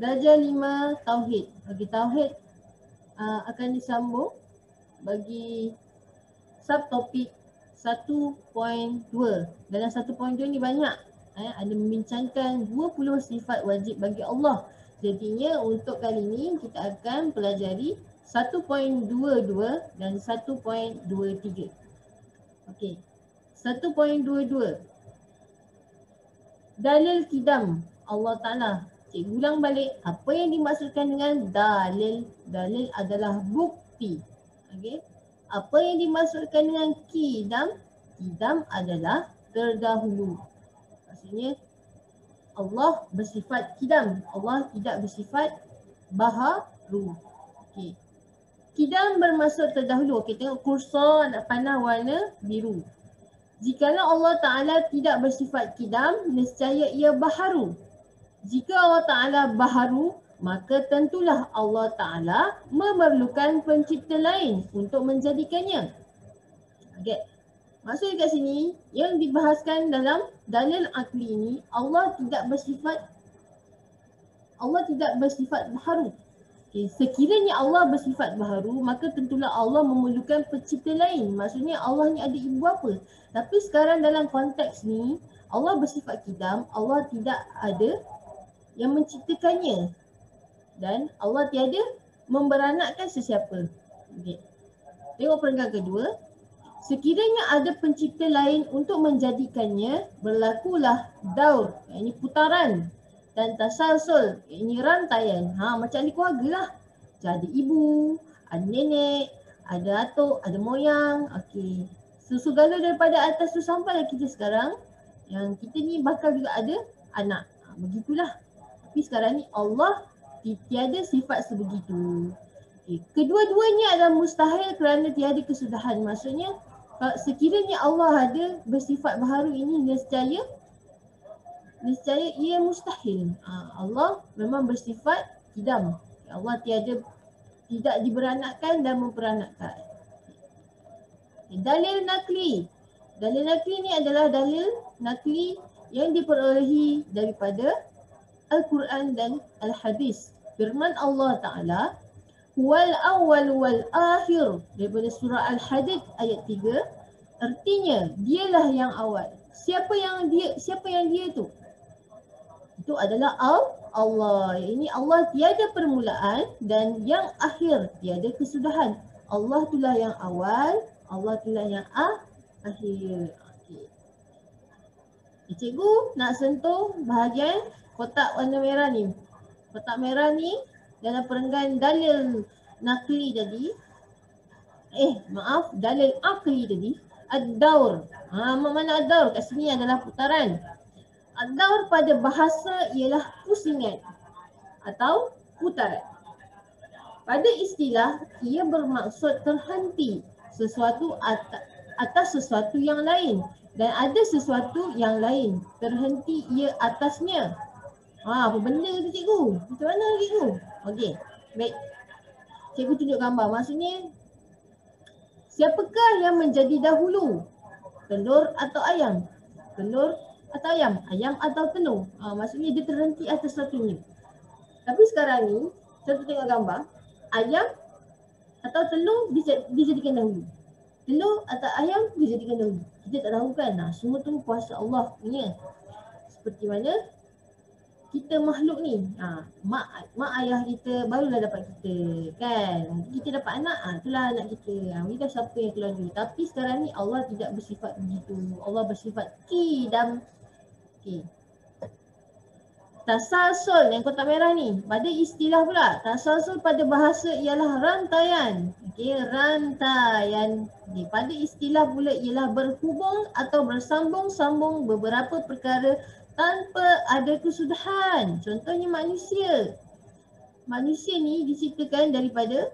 Darjah 5 tauhid. Bagi tauhid akan disambung bagi subtopik 1.2. Dalam 1.2 ni banyak. Ada membincangkan 20 sifat wajib bagi Allah. Jadinya untuk kali ini kita akan pelajari 1.22 dan 1.23. Okey. 1.22. Dalil kidam Allah Ta'ala. Cikgu ulang balik apa yang dimaksudkan dengan dalil. Dalil adalah bukti. Okey. Apa yang dimaksudkan dengan kidam? Kidam adalah terdahulu. Maksudnya Allah bersifat kidam. Allah tidak bersifat baharu. Okey. Kidam bermaksud terdahulu. Okey, tengok kursor panah warna biru. Jikalau Allah Ta'ala tidak bersifat kidam, nescaya ia baharu. Jika Allah Ta'ala baharu, maka tentulah Allah Ta'ala memerlukan pencipta lain untuk menjadikannya. Okay. Maksud kat sini, yang dibahaskan dalam dalil akli ini, Allah tidak bersifat baharu. Okay. Sekiranya Allah bersifat baharu, maka tentulah Allah memerlukan pencipta lain. Maksudnya Allah ni ada ibu bapa. Tapi sekarang dalam konteks ni, Allah bersifat kidam, Allah tidak ada yang menciptakannya. Dan Allah tiada memberanakkan sesiapa. Okay. Tengok perenggan kedua. Sekiranya ada pencipta lain untuk menjadikannya, berlakulah daur, ini putaran, dan tasalsul, ini rantaian. Macam ahli keluarga lah. Ada ibu, ada nenek, ada atuk, ada moyang. Okey. Segala daripada atas tu sampailah kita sekarang. Yang kita ni bakal juga ada anak. Begitulah. Tapi sekarang ni Allah tiada sifat sebegitu. Okay. Kedua-duanya adalah mustahil kerana tiada kesudahan. Maksudnya sekiranya Allah ada bersifat baharu ini nescaya ia mustahil. Allah memang bersifat kidam. Allah tidak diberanakkan dan memperanakkan. Dalil nakli. Dalil nakli ni adalah dalil nakli yang diperolehi daripada Al-Quran dan Al-Hadis. Firman Allah Ta'ala, Huwal awwal wal akhir, daripada surah Al-Hadid ayat 3. Artinya, dialah yang awal. Siapa yang dia tu? Itu adalah Allah. Ini Allah tiada permulaan dan yang akhir tiada kesudahan. Allah itulah yang awal, Allah itulah yang akhir. Okey. Cikgu nak sentuh bahagian kotak warna merah ni. Kotak merah ni dalam perenggan dalil nakli tadi. Dalil akli tadi. Ad-daur. Mana ad-daur? Kat sini adalah putaran. Ad-daur pada bahasa ialah pusingan atau putaran. Pada istilah, ia bermaksud terhenti sesuatu atas sesuatu yang lain. Dan ada sesuatu yang lain terhenti ia atasnya. Apa benda tu cikgu? Macam mana cikgu? Okey, baik. Cikgu tunjuk gambar. Maksudnya, siapakah yang menjadi dahulu? Telur atau ayam? Telur atau ayam? Ayam atau telur? Maksudnya dia terhenti atas satunya. Tapi sekarang ni, contoh tengok gambar. Ayam atau telur dijadikan dahulu. Telur atau ayam dijadikan dahulu. Kita tak tahu kan? Semua tu kuasa Allah punya. Seperti mana kita makhluk ni. Mak ayah kita barulah dapat kita kan. Kita dapat anak, itulah anak kita. Kita siapa yang keluar dulu. Tapi sekarang ni Allah tidak bersifat begitu. Allah bersifat kidam. Okay. Tasalsul yang kotak merah ni. Pada istilah pula, tasalsul pada bahasa ialah rantaian. Okey, rantaian. Okay. Pada istilah pula ialah berhubung atau bersambung-sambung beberapa perkara tanpa ada kesudahan. Contohnya manusia. Manusia ni diciptakan daripada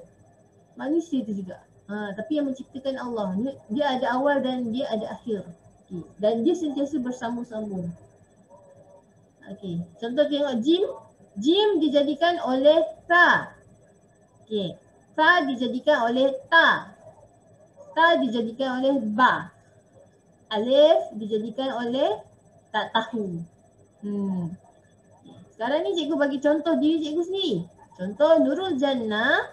manusia tu juga. Tapi yang menciptakan Allah. Dia ada awal dan dia ada akhir. Okay. Dan dia sentiasa bersambung-sambung. Okey, contoh tengok jim. Jim dijadikan oleh ta. Okey, ta dijadikan oleh ta. Ta dijadikan oleh ba. Alif dijadikan oleh tak tahu. Sekarang ni cikgu bagi contoh diri cikgu sendiri. Contoh Nurul Jannah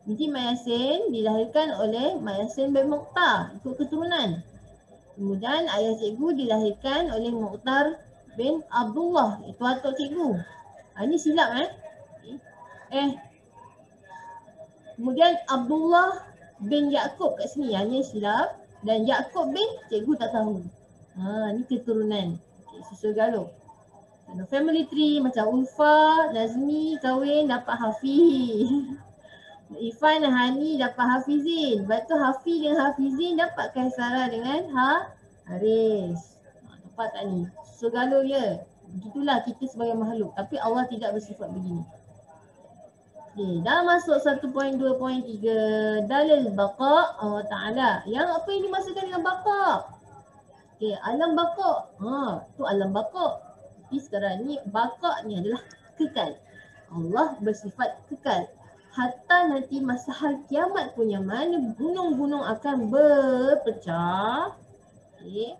binti Mak Yassin dilahirkan oleh Mak Yassin bin Mukhtar ikut keturunan. Kemudian ayah cikgu dilahirkan oleh Mukhtar bin Abdullah, itu atuk cikgu. Ini silap kemudian Abdullah bin Yaakob kat sini, ini silap. Dan Yaakob bin cikgu tak tahu. Ni keturunan. Susul galuh. Family tree macam Ulfa, Nazmi kahwin dapat Hafiz. Ifan dan Hani dapat Hafizin. Lepas tu Hafiz dengan Hafizin dapat Kaisara dengan Haris. Dapat tak ni? Susul galuh je. Begitulah kita sebagai makhluk. Tapi Allah tidak bersifat begini. Okay, dah masuk 1.2.3 dalil baqa Allah Ta'ala. Yang apa yang dimaksudkan dengan baqa? Okay, alam baqa. Tu alam baqa. Tapi sekarang ni baqa ni adalah kekal. Allah bersifat kekal. Hatta nanti masa hari kiamat pun yang mana gunung-gunung akan berpecah. Okay.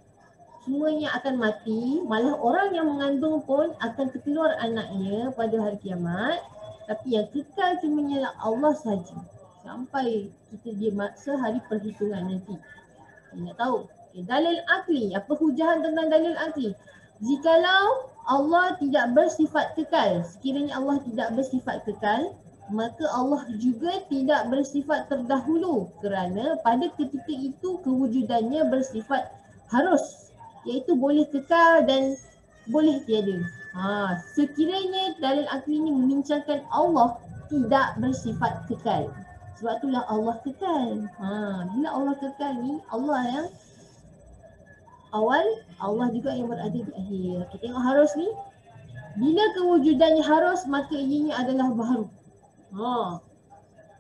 Semuanya akan mati. Malah orang yang mengandung pun akan terkeluar anaknya pada hari kiamat. Tapi yang kekal cuma ialah Allah saja. Sampai kita dia masa hari perhitungan nanti. Nak tahu? Okay. Dalil akli. Apa hujahan tentang dalil akli? Jikalau Allah tidak bersifat kekal, sekiranya Allah tidak bersifat kekal, maka Allah juga tidak bersifat terdahulu kerana pada ketika itu kewujudannya bersifat harus, iaitu boleh kekal dan boleh tiada. Sekiranya dalil akli ini membincangkan Allah tidak bersifat kekal. Sebab itulah Allah kekal. Bila Allah kekal ni, Allah yang awal, Allah juga yang berada di akhir. Kita tengok harus ni. Bila kewujudannya harus, maka ianya adalah baharu.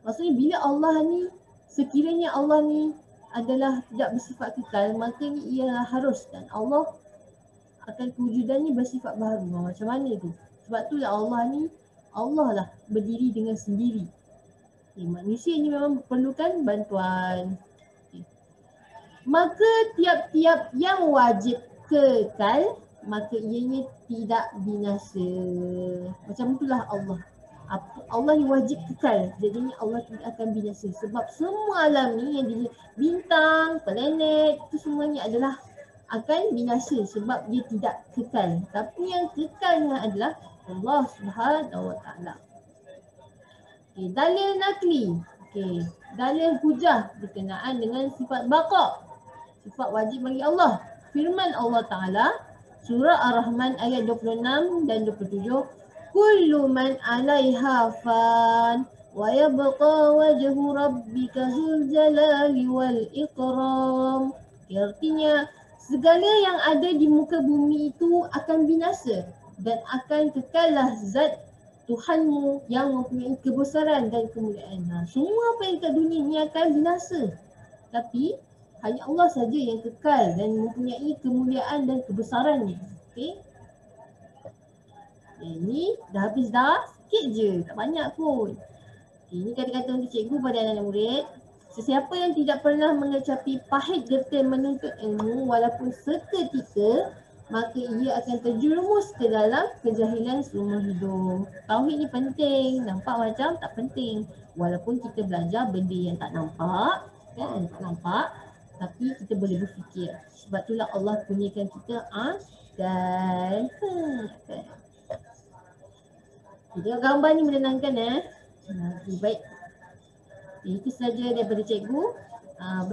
Maksudnya bila Allah ni, sekiranya Allah ni adalah tidak bersifat kekal, maka ni ialah harus. Dan Allah akan kewujudannya bersifat baharu. Macam mana tu? Sebab itulah Allah ni, Allah lah berdiri dengan sendiri. Manusia ni memang perlukan bantuan. Maka tiap-tiap yang wajib kekal, maka ianya tidak binasa. Macam itulah Allah. Allah yang wajib kekal, jadinya Allah tidak akan binasa. Sebab semua alam ni yang bintang, planet, itu semuanya adalah akan binasa sebab dia tidak kekal. Tapi yang kekalnya adalah Allah Subhanahu Wa Taala. Okay, dalil nakli. Okay, dalil hujah berkenaan dengan sifat baqa, sifat wajib bagi Allah. Firman Allah Ta'ala surah Ar-Rahman ayat 26 dan 27. Kullu man 'alaiha fan wa yabqa wajhu rabbika dzul jalali wal ikram. Artinya segala yang ada di muka bumi itu akan binasa dan akan kekallah zat Tuhanmu yang mempunyai kebesaran dan kemuliaan. Semua apa yang kat dunia ni akan binasa. Tapi hanya Allah saja yang kekal dan mempunyai kemuliaan dan kebesarannya. Okey. Ini dah habis dah. Sikit je. Tak banyak pun. Okay, ini kata-kata untuk cikgu pada anak-anak murid. Sesiapa yang tidak pernah mengecapi pahit getih menuntut ilmu walaupun seketika, maka ia akan terjerumus ke dalam kejahilan seumur hidup. Tauhid ni penting. Nampak macam tak penting. Walaupun kita belajar benda yang tak nampak, kan? Tak nampak. Tapi kita boleh berfikir. Sebab itulah Allah kurniakan kita akal. Tengok gambar ni menenangkan baik. Itu saja daripada cikgu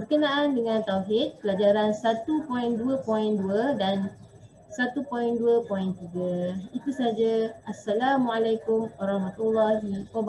berkenaan dengan tauhid pelajaran 1.2.2 dan 1.2.3. Itu saja. Assalamualaikum warahmatullahi wabarakatuh.